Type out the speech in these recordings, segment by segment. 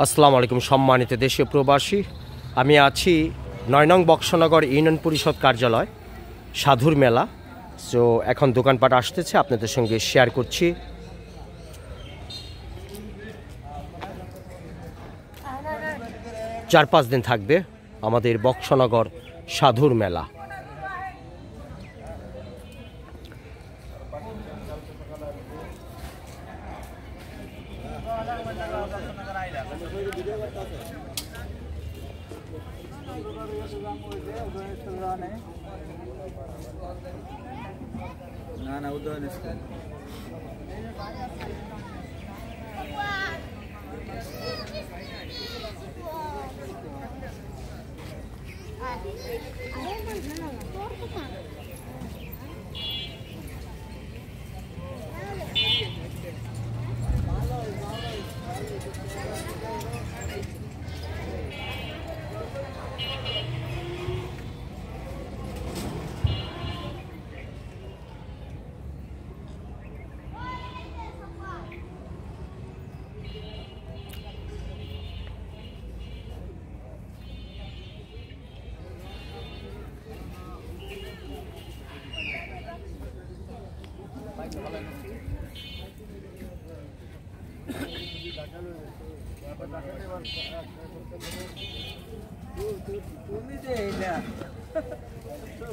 আসসালামু আলাইকুম সম্মানিত দেশীয় প্রবাসী। আমি আছি ৯ নং বক্সনগর ইউনিয়ন পরিষদ কার্যালয় সাধুর মেলা। তো এখন দোকানপাট আসতেছে, আপনাদের সঙ্গে শেয়ার করছি। চার পাঁচ দিন থাকবে আমাদের বক্সনগর সাধুর মেলা। না উদয়ন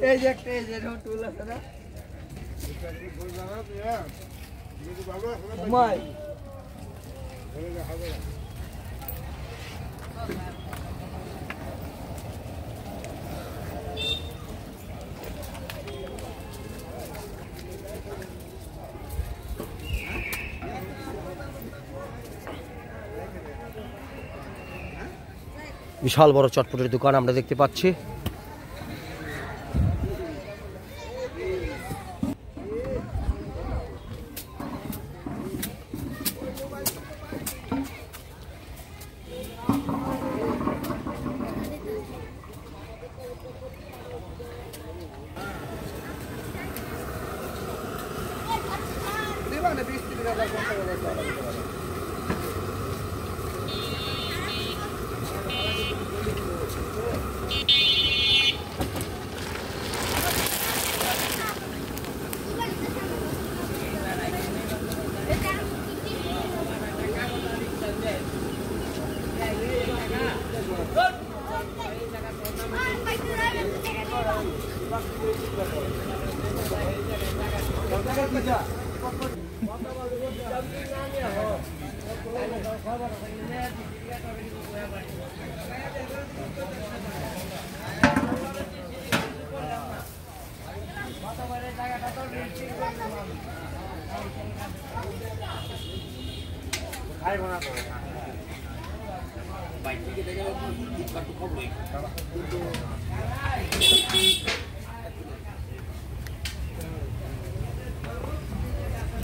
এই যে একটা এই যে টুল আছে না মাই বিশাল বড় চটপটের দোকান আমরা দেখতে পাচ্ছি।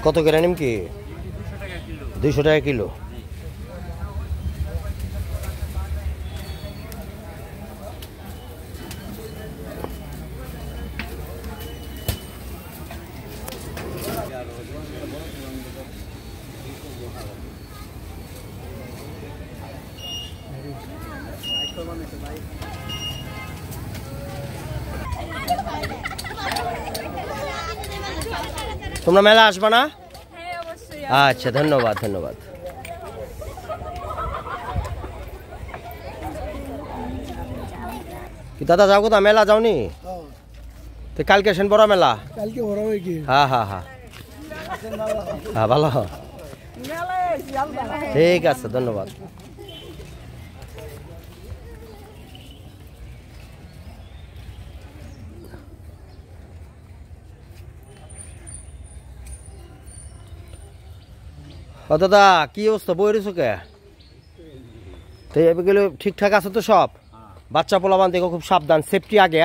কত করে নিমকি? 200 টাকা কিলো। তোমরা মেলা আসবা না? আচ্ছা, ধন্যবাদ ধন্যবাদ। কি দাদা যাও কোথা? মেলা যাওনি? তো কালকে সেন বড় মেলা? কালকে বড় হয় কি? হ্যাঁ হ্যাঁ হ্যাঁ হ্যাঁ, ভালো। ঠিক আছে, ধন্যবাদ। ও দাদা, কি অবস্থা? বই রয়েছ কে? তো এগুলো ঠিকঠাক আছে তো সব? বাচ্চা পোলাবান দেখো, খুব সাবধান, সেফটি আগে।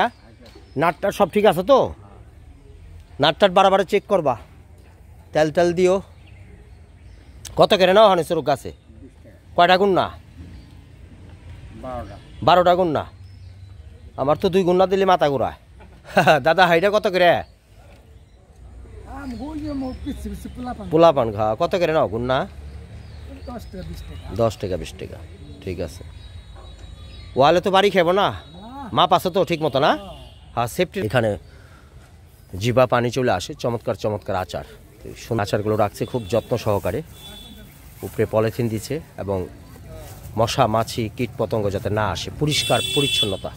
নাটটার সব ঠিক আছে তো? নাটটার বারবার চেক করবা, তেল তেল দিও। কত করে নাও হানি সরুক গাছে? কয়টা গুণ না? 12টা গুণ না? আমার তো 2 গুণ না দিলে মাথা ঘুরায়। দাদা হাইটা কত করে? পোলাপান খা কত করে নাও গুণ না? 10 টাকা 20 টাকা। 10 টাকা 20 টাকা। ঠিক আছে। ওয়ালে তো বাড়ি খাবো না, মাপ আছে তো ঠিক মতো না? হ্যাঁ সেফটি। এখানে জিবা পানি চলে আসে, চমৎকার চমৎকার আচার। আচারগুলো রাখছে খুব যত্ন সহকারে, উপরে পলিথিন দিচ্ছে এবং মশা মাছি কীট পতঙ্গ যাতে না আসে, পরিষ্কার পরিচ্ছন্নতা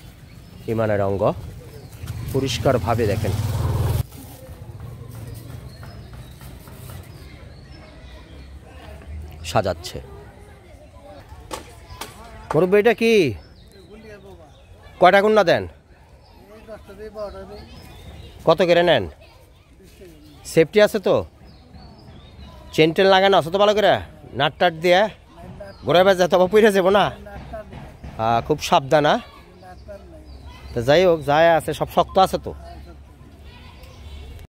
ইমানের অঙ্গ। পরিষ্কারভাবে দেখেন সাজাচ্ছে। মুরব্বী এটা কি কয়টা গুন্না দেন? কত করে নেন? সেফটি আছে তো? চেন টেন লাগানো আছে তো ভালো করে? নাট টাট দিয়ে ঘুরে বেজা তবে পড়ে যাবো না? খুব সাবধান। তো যাই হোক, যায় আছে সব শক্ত আছে তো।